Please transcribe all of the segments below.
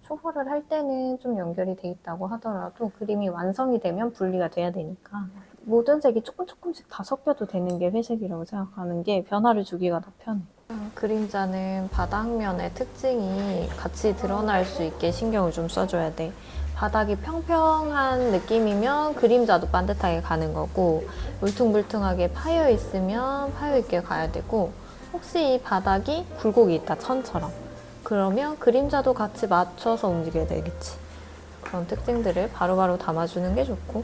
초벌을 할 때는 좀 연결이 돼 있다고 하더라도 그림이 완성이 되면 분리가 돼야 되니까 모든 색이 조금씩 다 섞여도 되는 게 회색이라고 생각하는 게 변화를 주기가 더 편해. 그림자는 바닥면의 특징이 같이 드러날 수 있게 신경을 좀 써줘야 돼. 바닥이 평평한 느낌이면 그림자도 반듯하게 가는 거고, 울퉁불퉁하게 파여 있으면 파여 있게 가야 되고, 혹시 이 바닥이 굴곡이 있다, 천처럼. 그러면 그림자도 같이 맞춰서 움직여야 되겠지. 그런 특징들을 바로바로 담아주는 게 좋고,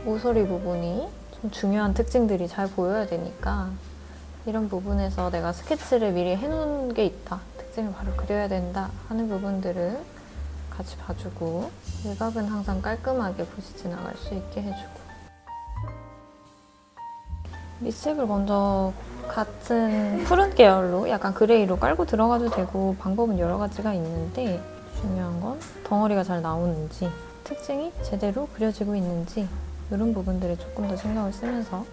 모서리 부분이 좀 중요한 특징들이 잘 보여야 되니까 이런 부분에서 내가 스케치를 미리 해놓은 게 있다, 특징을 바로 그려야 된다 하는 부분들은 같이 봐주고, 일각은 항상 깔끔하게 붓이 지나갈 수 있게 해주고, 밑색을 먼저 같은 푸른 계열로 약간 그레이로 깔고 들어가도 되고, 방법은 여러 가지가 있는데 중요한 건 덩어리가 잘 나오는지, 특징이 제대로 그려지고 있는지, 이런 부분들에 조금 더 신경을 쓰면서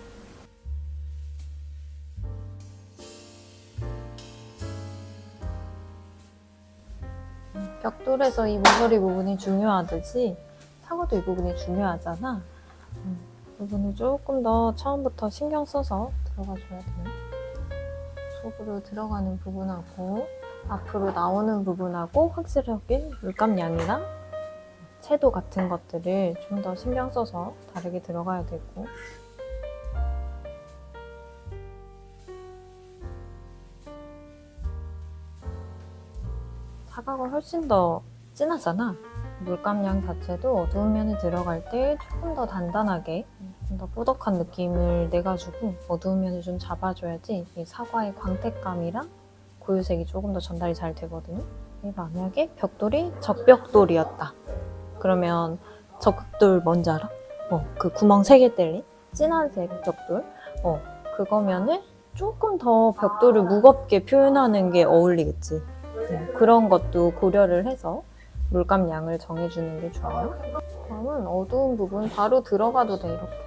벽돌에서 이 모서리 부분이 중요하듯이 사과도 이 부분이 중요하잖아. 이 부분을 조금 더 처음부터 신경 써서 들어가줘야 돼. 속으로 들어가는 부분하고 앞으로 나오는 부분하고 확실하게 물감량이랑 채도 같은 것들을 좀 더 신경 써서 다르게 들어가야 되고, 사과가 훨씬 더 진하잖아. 물감량 자체도 어두운 면에 들어갈 때 조금 더 단단하게, 좀 더 뽀득한 느낌을 내가지고 어두운 면을 좀 잡아줘야지 이 사과의 광택감이랑 고유색이 조금 더 전달이 잘 되거든요. 만약에 벽돌이 적벽돌이었다. 그러면 적극돌 뭔지 알아? 그 구멍 3개 뚫린 진한색 벽돌. 그거면은 조금 더 벽돌을 무겁게 표현하는 게 어울리겠지. 그런 것도 고려를 해서 물감 양을 정해주는 게 좋아요. 다음은 어두운 부분 바로 들어가도 돼, 이렇게.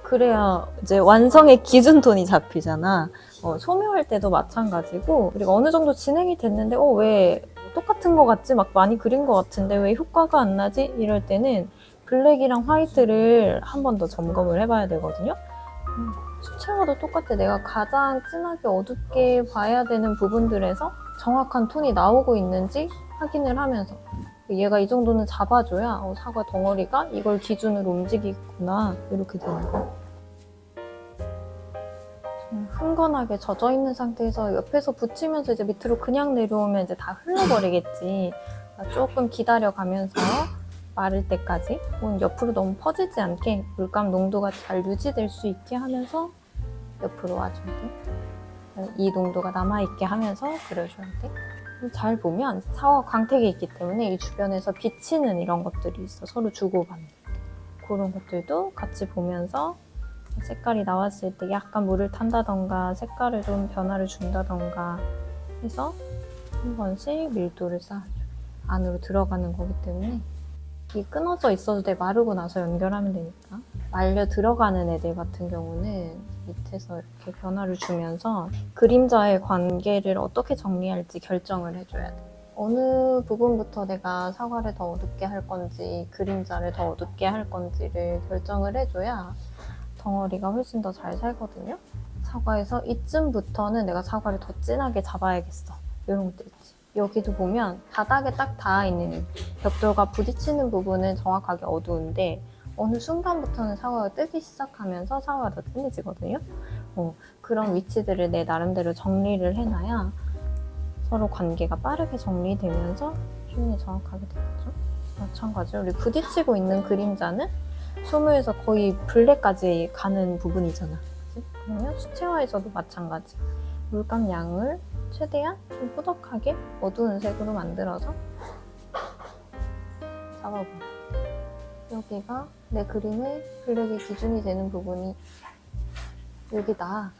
그래야 이제 완성의 기준톤이 잡히잖아. 소묘할 때도 마찬가지고, 우리가 어느 정도 진행이 됐는데 왜 똑같은 거 같지? 막 많이 그린 거 같은데 왜 효과가 안 나지? 이럴 때는 블랙이랑 화이트를 한 번 더 점검을 해봐야 되거든요. 수채화도 똑같아. 내가 가장 진하게 어둡게 봐야 되는 부분들에서 정확한 톤이 나오고 있는지 확인을 하면서, 얘가 이 정도는 잡아줘야 사과 덩어리가 이걸 기준으로 움직이구나, 이렇게 되는 거. 흥건하게 젖어있는 상태에서 옆에서 붙이면서 이제 밑으로 그냥 내려오면 이제 다 흘러버리겠지. 조금 기다려가면서 마를 때까지, 옆으로 너무 퍼지지 않게 물감 농도가 잘 유지될 수 있게 하면서 옆으로 와줘야 돼. 이 농도가 남아있게 하면서 그려줘야 돼. 잘 보면 사과 광택이 있기 때문에 이 주변에서 비치는 이런 것들이 있어. 서로 주고받는. 그런 것들도 같이 보면서 색깔이 나왔을 때 약간 물을 탄다던가 색깔을 좀 변화를 준다던가 해서 한 번씩 밀도를 쌓아줘. 안으로 들어가는 거기 때문에 이 끊어져 있어도 돼. 마르고 나서 연결하면 되니까. 말려 들어가는 애들 같은 경우는 밑에서 이렇게 변화를 주면서 그림자의 관계를 어떻게 정리할지 결정을 해줘야 돼. 어느 부분부터 내가 사과를 더 어둡게 할 건지 그림자를 더 어둡게 할 건지를 결정을 해줘야 덩어리가 훨씬 더 잘 살거든요. 사과에서 이쯤부터는 내가 사과를 더 진하게 잡아야겠어, 이런 것들 있지. 여기도 보면 바닥에 딱 닿아있는 벽돌과 부딪히는 부분은 정확하게 어두운데 어느 순간부터는 사과가 뜨기 시작하면서 사과가 더 진해지거든요. 그런 위치들을 내 나름대로 정리를 해놔야 서로 관계가 빠르게 정리되면서 표현이 정확하게 되겠죠. 마찬가지로 우리 부딪히고 있는 그림자는 소묘에서 거의 블랙까지 가는 부분이잖아. 그치? 그러면 수채화에서도 마찬가지. 물감 양을 최대한 좀 꾸덕하게 어두운 색으로 만들어서 잡아봐. 여기가 내 그림의 블랙의 기준이 되는 부분이 여기다.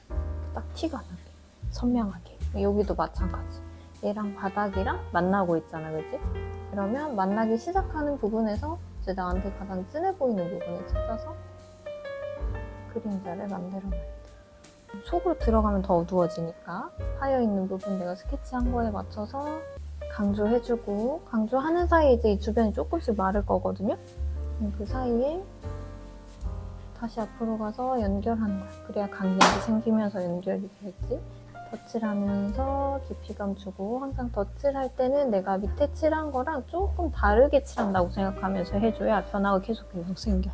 딱 티가 나게, 선명하게. 여기도 마찬가지. 얘랑 바닥이랑 만나고 있잖아, 그치? 그러면 만나기 시작하는 부분에서 이제 나한테 가장 진해 보이는 부분을 찾아서 그림자를 만들어놔야 돼. 속으로 들어가면 더 어두워지니까 파여있는 부분 내가 스케치한 거에 맞춰서 강조해주고, 강조하는 사이에 이제 이 주변이 조금씩 마를 거거든요. 그 사이에 다시 앞으로 가서 연결하는 거야. 그래야 강약이 생기면서 연결이 되겠지. 덧칠하면서 깊이감 주고, 항상 덧칠할 때는 내가 밑에 칠한 거랑 조금 다르게 칠한다고 생각하면서 해줘야 변화가 계속 생겨.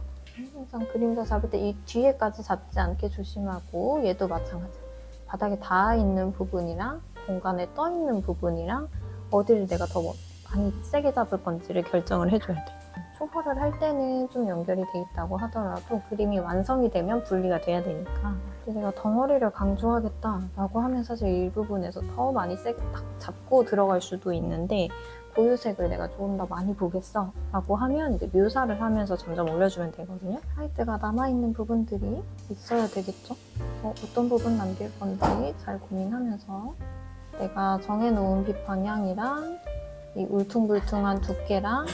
항상 그림자 잡을 때 이 뒤에까지 잡지 않게 조심하고, 얘도 마찬가지야. 바닥에 닿아 있는 부분이랑 공간에 떠 있는 부분이랑 어디를 내가 더 많이 세게 잡을 건지를 결정을 해줘야 돼. 초벌을 할 때는 좀 연결이 돼 있다고 하더라도 그림이 완성이 되면 분리가 돼야 되니까. 내가 덩어리를 강조하겠다라고 하면 사실 이 부분에서 더 많이 세게 딱 잡고 들어갈 수도 있는데, 고유색을 내가 조금 더 많이 보겠어 라고 하면 이제 묘사를 하면서 점점 올려주면 되거든요. 하이트가 남아있는 부분들이 있어야 되겠죠. 어떤 부분 남길 건지 잘 고민하면서 내가 정해놓은 빛 방향이랑 이 울퉁불퉁한 두께랑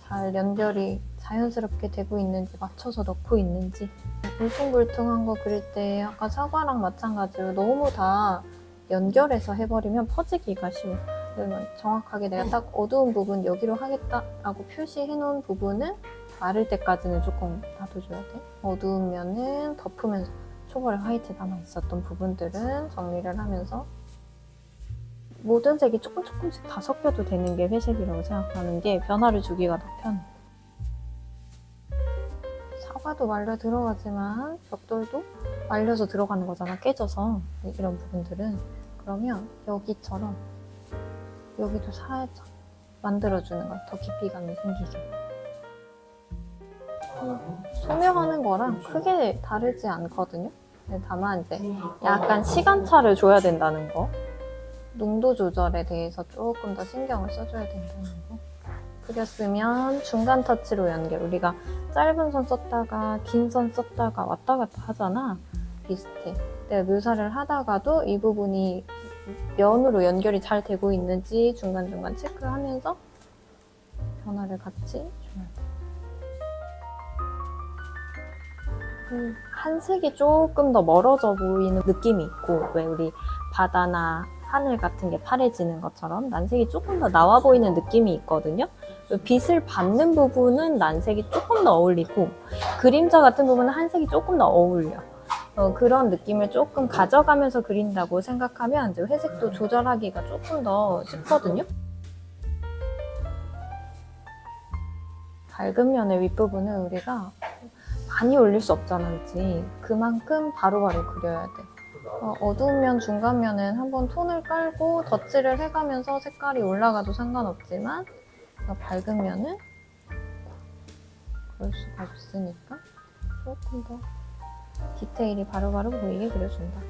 잘 연결이 자연스럽게 되고 있는지 맞춰서 넣고 있는지. 울퉁불퉁한 거 그릴 때 아까 사과랑 마찬가지로 너무 다 연결해서 해버리면 퍼지기가 쉬워. 그러면 정확하게 내가 딱 어두운 부분 여기로 하겠다라고 표시해놓은 부분은 마를 때까지는 조금 놔둬줘야 돼. 어두운 면은 덮으면서 초벌에 화이트 남아있었던 부분들은 정리를 하면서 모든 색이 조금씩 다 섞여도 되는 게 회색이라고 생각하는 게 변화를 주기가 더 편해. 사과도 말려 들어가지만 벽돌도 말려서 들어가는 거잖아, 깨져서. 이런 부분들은. 그러면 여기처럼 여기도 살짝 만들어주는 거야. 더 깊이감이 생기게. 소묘하는 거랑 크게 다르지 않거든요. 다만 이제 약간 시간차를 줘야 된다는 거. 농도 조절에 대해서 조금 더 신경을 써줘야 된다는 거. 그렸으면 중간 터치로 연결. 우리가 짧은 선 썼다가 긴 선 썼다가 왔다 갔다 하잖아. 비슷해. 내가 묘사를 하다가도 이 부분이 면으로 연결이 잘 되고 있는지 중간중간 체크하면서 변화를 같이 줘야 돼. 한 색이 조금 더 멀어져 보이는 느낌이 있고, 왜 우리 바다나 하늘 같은 게 파래지는 것처럼 난색이 조금 더 나와 보이는 느낌이 있거든요. 빛을 받는 부분은 난색이 조금 더 어울리고, 그림자 같은 부분은 한색이 조금 더 어울려. 그런 느낌을 조금 가져가면서 그린다고 생각하면 이제 회색도 조절하기가 조금 더 쉽거든요. 밝은 면의 윗부분은 우리가 많이 올릴 수 없잖아, 그치? 그만큼 바로바로 그려야 돼. 어두운 면, 중간 면은 한번 톤을 깔고 덧칠을 해가면서 색깔이 올라가도 상관없지만, 밝은 면은 그럴 수가 없으니까 조금 더 디테일이 바로바로 보이게 그려준다.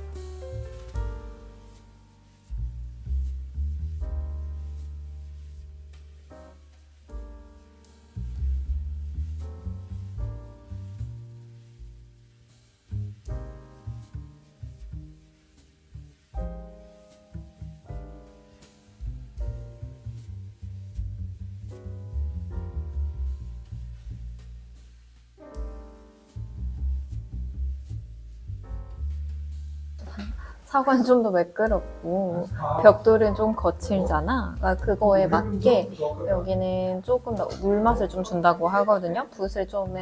사과는 좀 더 매끄럽고 벽돌은 좀 거칠잖아. 그러니까 그거에 맞게 여기는 조금 더 물맛을 좀 준다고 하거든요. 붓을 좀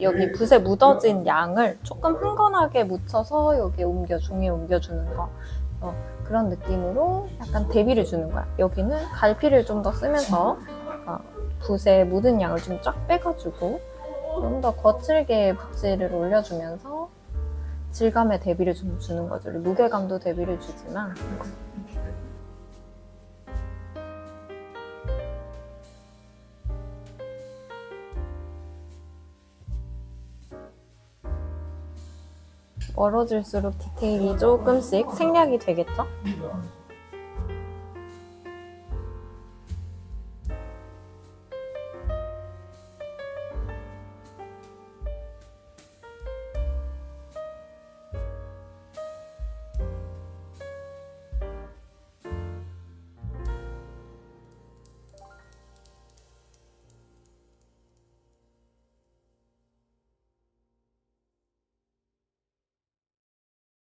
여기 붓에 묻어진 양을 조금 흥건하게 묻혀서 여기에 종이에 옮겨주는 거. 그런 느낌으로 약간 대비를 주는 거야. 여기는 갈피를 좀 더 쓰면서 붓에 묻은 양을 좀 쫙 빼가지고 좀 더 거칠게 붓질을 올려주면서 질감의 대비를 좀 주는 거죠. 무게감도 대비를 주지만. 멀어질수록 디테일이 조금씩 생략이 되겠죠?